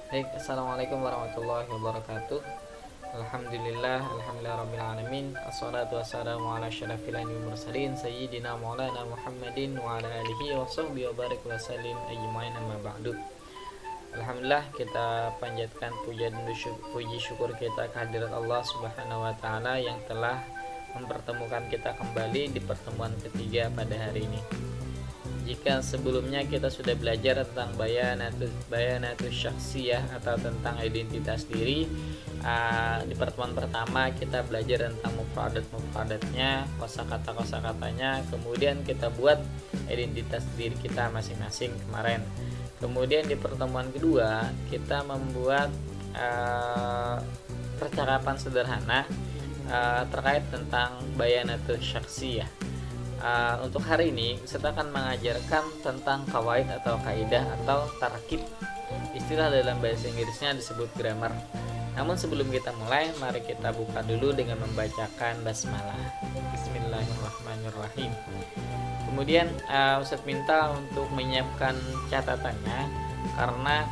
Baik, assalamualaikum warahmatullahi wabarakatuh. Alhamdulillah rabbil alamin. Assalatu wassalamu ala asyrafil anbiya'i wal mursalin sayyidina maulana Muhammadin wa ala alihi wa sahbihi wa barik wa sallim ajmain, amma ba'du. Alhamdulillah, kita panjatkan puji syukur kita kehadirat Allah Subhanahu wa taala yang telah mempertemukan kita kembali di pertemuan ketiga pada hari ini. Jika sebelumnya kita sudah belajar tentang bayanatus syakhsiyah atau tentang identitas diri, di pertemuan pertama kita belajar tentang mufradatnya, kosakatanya, kemudian kita buat identitas diri kita masing-masing kemarin. Kemudian di pertemuan kedua kita membuat percakapan sederhana terkait tentang bayanatus syakhsiyah. Untuk hari ini kita akan mengajarkan tentang kawaid atau kaidah atau tarkib. Istilah dalam bahasa Inggrisnya disebut grammar. Namun sebelum kita mulai, mari kita buka dulu dengan membacakan basmalah. Bismillahirrahmanirrahim. Kemudian Ustadz minta untuk menyiapkan catatannya karena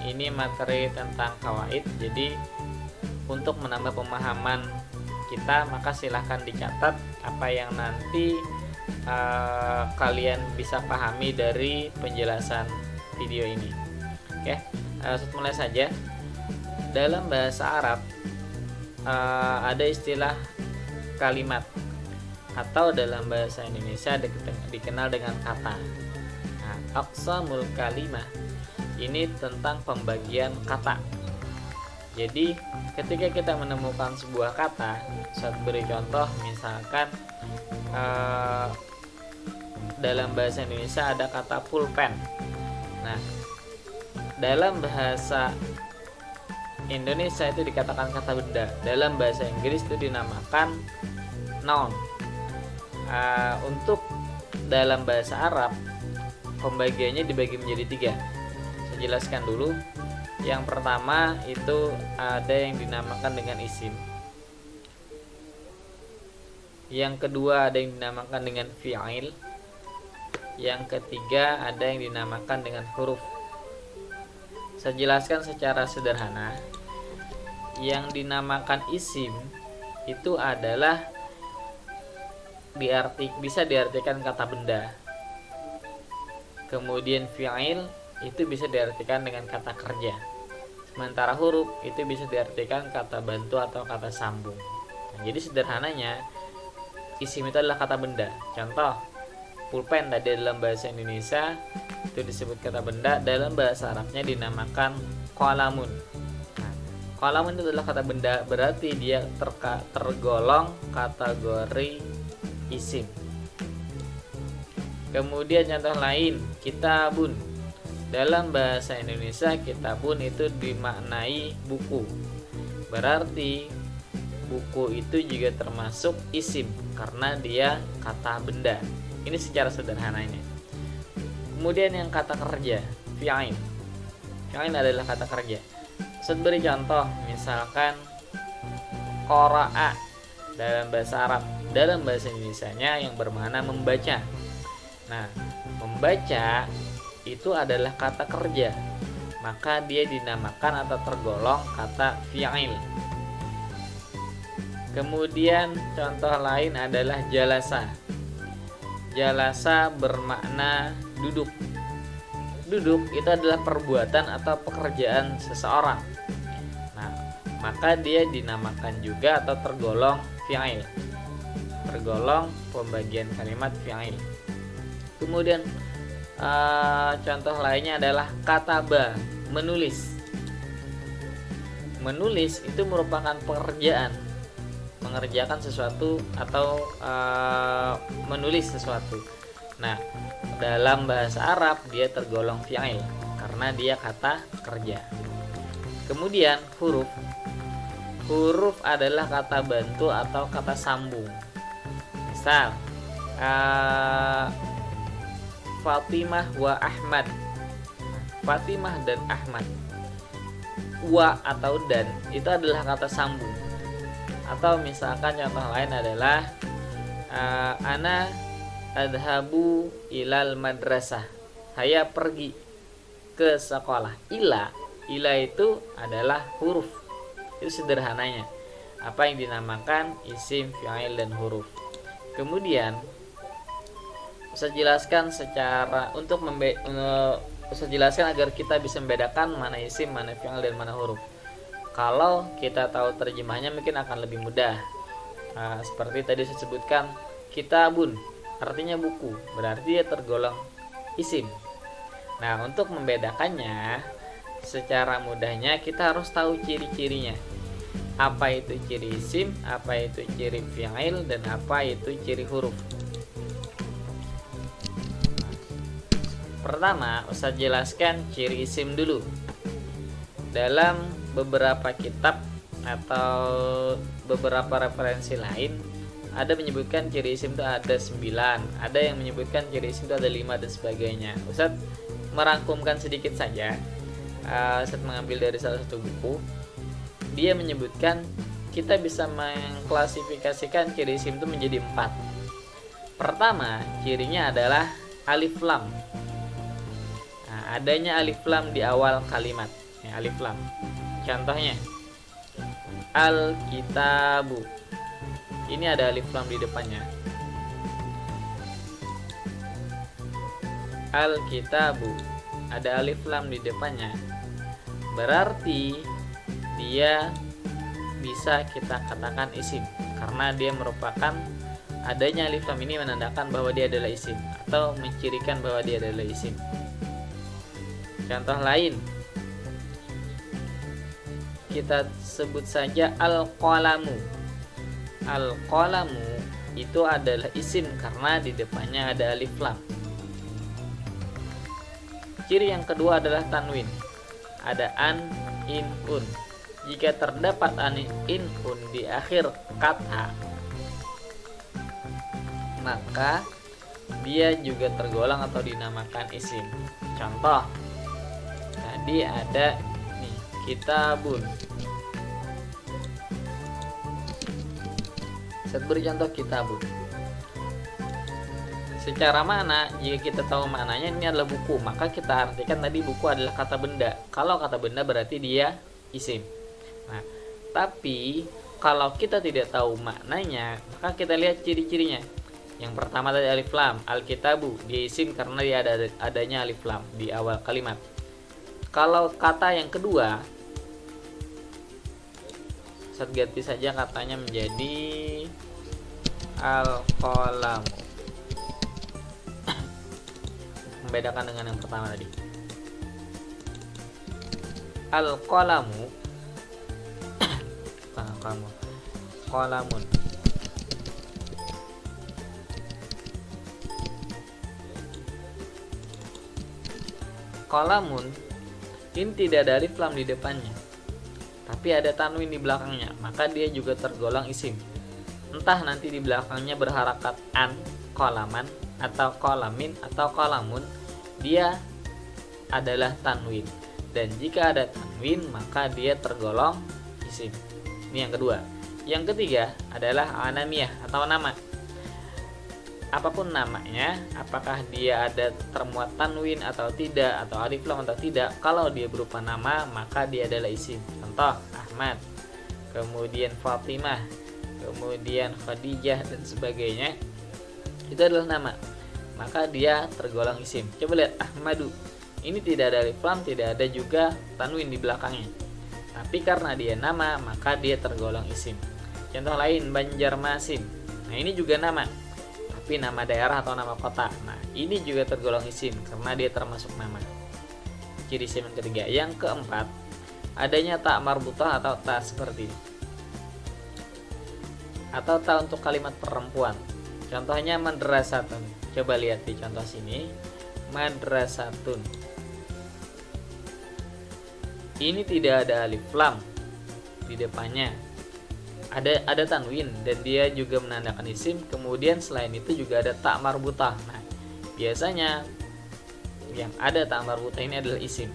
ini materi tentang kawaid. Jadi untuk menambah pemahaman kita, maka silahkan dicatat apa yang nanti kalian bisa pahami dari penjelasan video ini. Oke, mulai saja. Dalam bahasa Arab ada istilah kalimat atau dalam bahasa Indonesia dikenal dengan kata. Nah, aqsamul kalimah ini tentang pembagian kata. Jadi ketika kita menemukan sebuah kata, saya beri contoh, misalkan dalam bahasa Indonesia ada kata pulpen. Nah, dalam bahasa Indonesia itu dikatakan kata benda. Dalam bahasa Inggris itu dinamakan noun. Untuk dalam bahasa Arab pembagiannya dibagi menjadi 3. Saya jelaskan dulu. Yang pertama itu ada yang dinamakan dengan isim. Yang kedua ada yang dinamakan dengan fi'il. Yang ketiga ada yang dinamakan dengan huruf. Saya jelaskan secara sederhana. Yang dinamakan isim itu adalah bisa diartikan kata benda. Kemudian fi'il itu bisa diartikan dengan kata kerja. Sementara huruf itu bisa diartikan kata bantu atau kata sambung. Nah, jadi sederhananya isim itu adalah kata benda. Contoh, pulpen tadi dalam bahasa Indonesia itu disebut kata benda, dalam bahasa Arabnya dinamakan qalamun. Nah, qalamun itu adalah kata benda, berarti dia tergolong kategori isim. Kemudian contoh lain, kitabun. Dalam bahasa Indonesia kitabun itu dimaknai buku. Berarti buku itu juga termasuk isim karena dia kata benda. Ini secara sederhananya. Kemudian yang kata kerja, fi'il. Fi'il adalah kata kerja. Saya beri contoh, misalkan qara'a dalam bahasa Arab, dalam bahasa Indonesianya yang bermakna membaca. Nah, membaca itu adalah kata kerja, maka dia dinamakan atau tergolong kata fi'il. Kemudian contoh lain adalah jalasa. Jalasa bermakna duduk. Duduk itu adalah perbuatan atau pekerjaan seseorang. Nah, maka dia dinamakan juga atau tergolong fi'il. Tergolong pembagian kalimat fi'il. Kemudian contoh lainnya adalah kataba, menulis. Menulis itu merupakan pekerjaan, mengerjakan sesuatu atau menulis sesuatu. Nah, dalam bahasa Arab dia tergolong fi'il karena dia kata kerja. Kemudian huruf. Huruf adalah kata bantu atau kata sambung. Misal Fatimah wa Ahmad. Fatimah dan Ahmad. Wa atau dan itu adalah kata sambung. Atau misalkan contoh lain adalah ana adhabu ilal madrasah. Saya pergi ke sekolah. Ila itu adalah huruf. Itu sederhananya. Apa yang dinamakan isim, fi'il, dan huruf. Kemudian Ustaz jelaskan Ustaz jelaskan agar kita bisa membedakan mana isim, mana fi'il, dan mana huruf. Kalau kita tahu terjemahnya mungkin akan lebih mudah. Seperti tadi saya sebutkan, kitabun artinya buku, berarti dia tergolong isim. Nah, untuk membedakannya secara mudahnya kita harus tahu ciri-cirinya. Apa itu ciri isim, apa itu ciri fi'il, dan apa itu ciri huruf. Pertama, Ustaz jelaskan ciri isim dulu. Dalam beberapa kitab atau beberapa referensi lain ada menyebutkan ciri isim itu ada 9, ada yang menyebutkan ciri isim itu ada 5 dan sebagainya. Ustaz merangkumkan sedikit saja. Ustaz mengambil dari salah satu buku. Dia menyebutkan kita bisa mengklasifikasikan ciri isim itu menjadi 4. Pertama, cirinya adalah alif lam. Nah, adanya alif lam di awal kalimat. Alif lam. Contohnya, al-kitabu. Ini ada alif lam di depannya. Al-kitabu. Ada alif lam di depannya. Berarti dia bisa kita katakan isim karena dia merupakan adanya alif lam ini menandakan bahwa dia adalah isim atau mencirikan bahwa dia adalah isim. Contoh lain, kita sebut saja al-qalamu. Al-qalamu itu adalah isim karena di depannya ada alif lam. Ciri yang kedua adalah tanwin. Ada an, in, un. Jika terdapat an, in, un di akhir kata, maka dia juga tergolong atau dinamakan isim. Contoh, tadi ada nih, kitabun. Saya beri contoh kitabun. Secara makna, jika kita tahu maknanya ini adalah buku, maka kita artikan tadi buku adalah kata benda. Kalau kata benda berarti dia isim. Nah, tapi kalau kita tidak tahu maknanya, maka kita lihat ciri-cirinya. Yang pertama tadi alif lam, al-kitabu, dia isim karena dia adanya alif lam di awal kalimat. Kalau kata yang kedua, saya ganti saja katanya menjadi al-qalamu. Membedakan dengan yang pertama tadi. Al-qalamu qalamun. Qalamun ini tidak ada alif lam di depannya, tapi ada tanwin di belakangnya, maka dia juga tergolong isim. Entah nanti di belakangnya berharakat an, qalaman, atau qalamin, atau qalamun, dia adalah tanwin. Dan jika ada tanwin, maka dia tergolong isim. Ini yang kedua. Yang ketiga adalah alamiyah atau nama. Apapun namanya, apakah dia ada termuat tanwin atau tidak, atau alif lam atau tidak, kalau dia berupa nama, maka dia adalah isim. Contoh, Ahmad, kemudian Fatimah, kemudian Khadijah, dan sebagainya. Itu adalah nama, maka dia tergolong isim. Coba lihat Ahmadu. Ini tidak ada alif lam, tidak ada juga tanwin di belakangnya. Tapi karena dia nama, maka dia tergolong isim. Contoh lain, Banjarmasin. Nah, ini juga nama, tapi nama daerah atau nama kota. Nah, ini juga tergolong isim karena dia termasuk nama. Ciri isim yang ketiga. Yang keempat, adanya ta marbutah atau ta seperti ini. Atau ta untuk kalimat perempuan. Contohnya madrasatun. Coba lihat di contoh sini. Madrasatun. Ini tidak ada alif lam di depannya. Ada tanwin dan dia juga menandakan isim. Kemudian selain itu juga ada ta marbutah. Nah, biasanya yang ada ta marbutah ini adalah isim.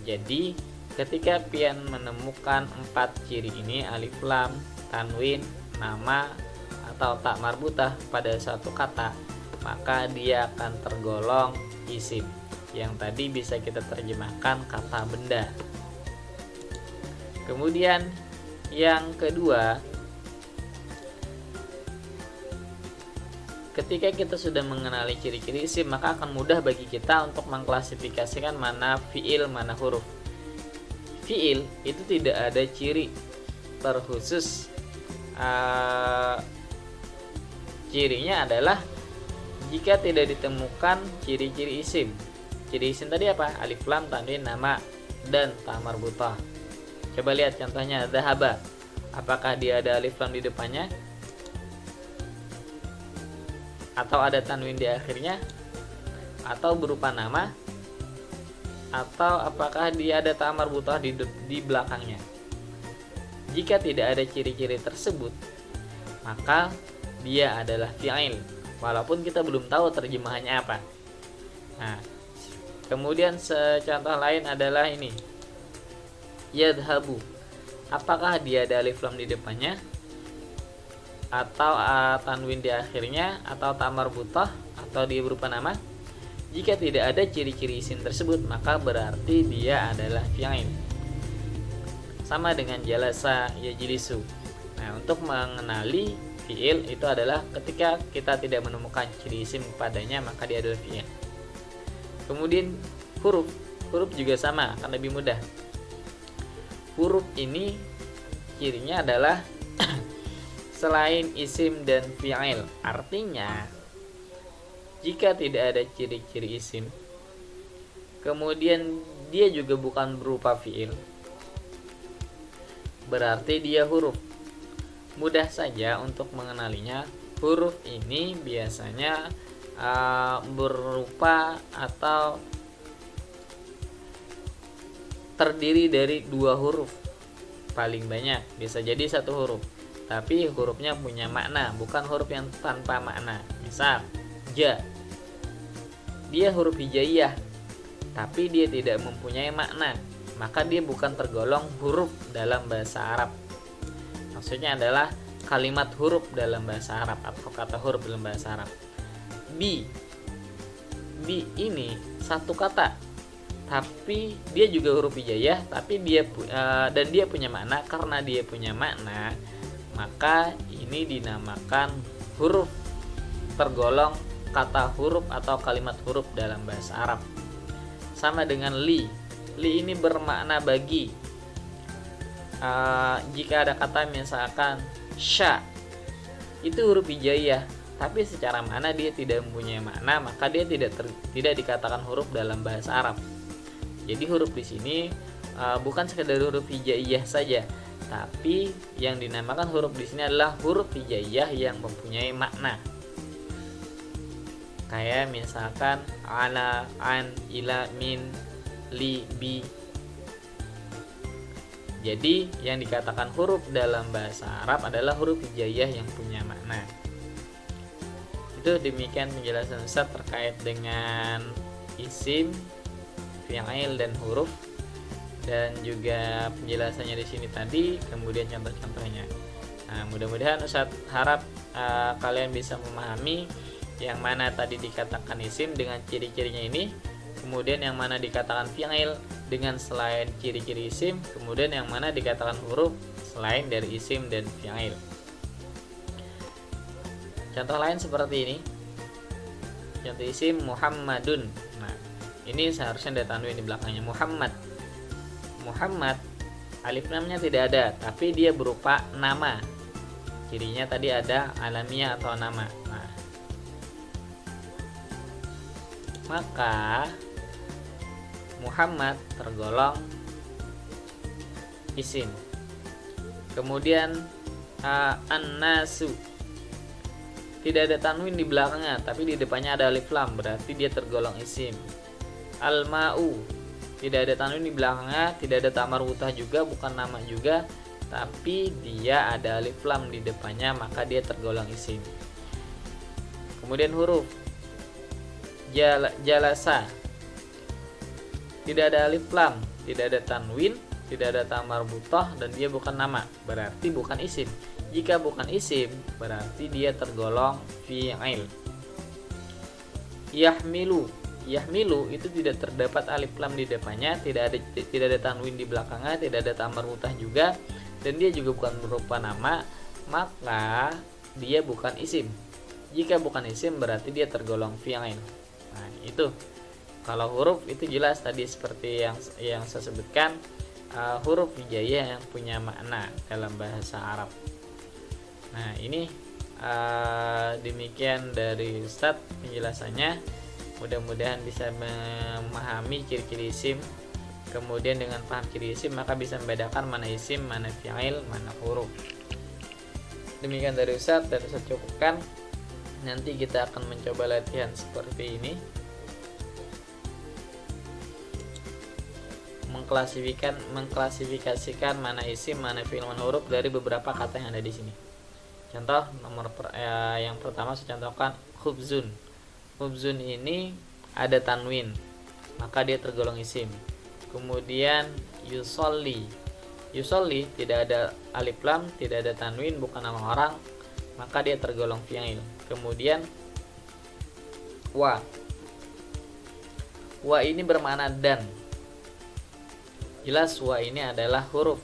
Jadi ketika pian menemukan 4 ciri ini, alif lam, tanwin, nama, atau ta marbutah pada suatu kata, maka dia akan tergolong isim. yang tadi bisa kita terjemahkan kata benda. Kemudian yang kedua, ketika kita sudah mengenali ciri-ciri isim, maka akan mudah bagi kita untuk mengklasifikasikan mana fiil, mana huruf. Fiil itu tidak ada ciri terkhusus. Cirinya adalah jika tidak ditemukan ciri-ciri isim. Ciri isim tadi apa? Alif lam, tanwin, nama, dan ta marbutah. Coba lihat contohnya, dhahaba. Apakah dia ada alif lam di depannya? Atau ada tanwin di akhirnya? Atau berupa nama? Atau apakah dia ada ta marbutah di belakangnya? Jika tidak ada ciri-ciri tersebut, maka dia adalah fi'il, walaupun kita belum tahu terjemahannya apa. Nah, kemudian contoh lain adalah ini, yadhabu. Apakah dia ada alif lam di depannya, atau tanwin di akhirnya, atau ta marbutah, atau dia berupa nama? Jika tidak ada ciri-ciri isim tersebut, maka berarti dia adalah fi'il. Sama dengan jalasa yajlisu. Nah, untuk mengenali fi'il itu adalah ketika kita tidak menemukan ciri isim padanya, maka dia adalah fi'il. Kemudian huruf juga sama, akan lebih mudah. Huruf ini cirinya adalah selain isim dan fi'il. Artinya jika tidak ada ciri-ciri isim, kemudian dia juga bukan berupa fi'il, berarti dia huruf. Mudah saja untuk mengenalinya. Huruf ini biasanya berupa atau terdiri dari 2 huruf paling banyak, bisa jadi 1 huruf, tapi hurufnya punya makna, bukan huruf yang tanpa makna. Misal ja, dia huruf hijaiyah tapi dia tidak mempunyai makna, maka dia bukan tergolong huruf dalam bahasa Arab. Maksudnya adalah kalimat huruf dalam bahasa Arab atau kata huruf dalam bahasa Arab. Bi ini satu kata, tapi dia juga huruf hijaiyah, tapi dia punya makna. Karena dia punya makna, maka ini dinamakan huruf, tergolong kata huruf atau kalimat huruf dalam bahasa Arab. Sama dengan li ini bermakna bagi. Jika ada kata misalkan sya, itu huruf hijaiyah, tapi secara makna dia tidak mempunyai makna, maka dia tidak dikatakan huruf dalam bahasa Arab. Jadi huruf di sini bukan sekedar huruf hijaiyah saja, tapi yang dinamakan huruf di sini adalah huruf hijaiyah yang mempunyai makna. Kayak misalkan ala, an, ila, min, li, bi. Jadi yang dikatakan huruf dalam bahasa Arab adalah huruf hijaiyah yang punya makna. Itu demikian penjelasan Ustaz terkait dengan isim, fi'il, dan huruf, dan juga penjelasannya di sini tadi, kemudian contoh-contohnya. Nah, mudah-mudahan Ustaz harap kalian bisa memahami yang mana tadi dikatakan isim dengan ciri-cirinya ini, kemudian yang mana dikatakan fi'il dengan selain ciri-ciri isim, kemudian yang mana dikatakan huruf selain dari isim dan fi'il. Contoh lain seperti ini. Contoh isim Muhammadun. Nah, ini seharusnya ada tanwin di belakangnya. Muhammad alif lamnya tidak ada, tapi dia berupa nama. Cirinya tadi ada alamiah atau nama. Nah, maka Muhammad tergolong isim. Kemudian an-nasu, tidak ada tanwin di belakangnya, tapi di depannya ada alif lam, berarti dia tergolong isim. Al-ma'u, tidak ada tanwin di belakangnya, tidak ada ta marbutah juga, bukan nama juga, tapi dia ada alif lam di depannya, maka dia tergolong isim. Kemudian huruf jalasa, tidak ada alif lam, tidak ada tanwin, tidak ada ta marbutah, dan dia bukan nama, berarti bukan isim. Jika bukan isim, berarti dia tergolong fi'il. Yahmilu, Yahmilu itu tidak terdapat alif lam di depannya, tidak ada tanwin di belakangnya, tidak ada ta marbuthah juga, dan dia juga bukan berupa nama, maka dia bukan isim. Jika bukan isim berarti dia tergolong fi'il. Nah, itu. Kalau huruf itu jelas tadi seperti yang saya sebutkan, huruf hijaiyah yang punya makna dalam bahasa Arab. Nah, ini demikian dari Ustadz penjelasannya. Mudah-mudahan bisa memahami ciri-ciri isim. Kemudian dengan paham ciri isim maka bisa membedakan mana isim, mana fi'il, mana huruf. Demikian dari Ustadz, dan Ustadz cukupkan. Nanti kita akan mencoba latihan seperti ini, mengklasifikasikan mana isim, mana fi'il, mana huruf dari beberapa kata yang ada di sini. Contoh yang pertama saya contohkan khubzun. Khubzun ini ada tanwin, maka dia tergolong isim. Kemudian yusolli. Yusolli tidak ada alif lam, tidak ada tanwin, bukan nama orang, maka dia tergolong fi'il. Kemudian wa. Wa ini bermakna dan. Jelas wa ini adalah huruf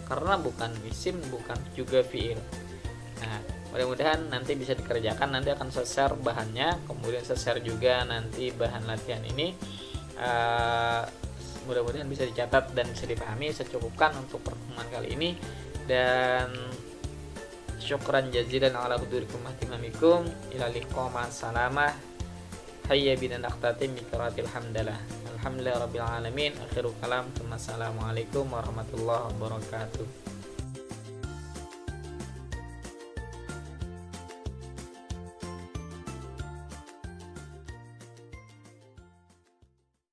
karena bukan isim, bukan juga fi'il. Nah, mudah-mudahan nanti bisa dikerjakan. Nanti akan saya share bahannya, kemudian saya share juga nanti bahan latihan ini. Mudah-mudahan bisa dicatat dan bisa dipahami. Saya cukupkan untuk pertemuan kali ini, dan syukran jazilan ala hudurikum mahtimamikum ila liqa ma'assalamah. Hayya bina naqtatim biqiratil hamdalah. Alhamdulillah rabbil alamin. Akhiru kalam. Assalamualaikum warahmatullahi wabarakatuh.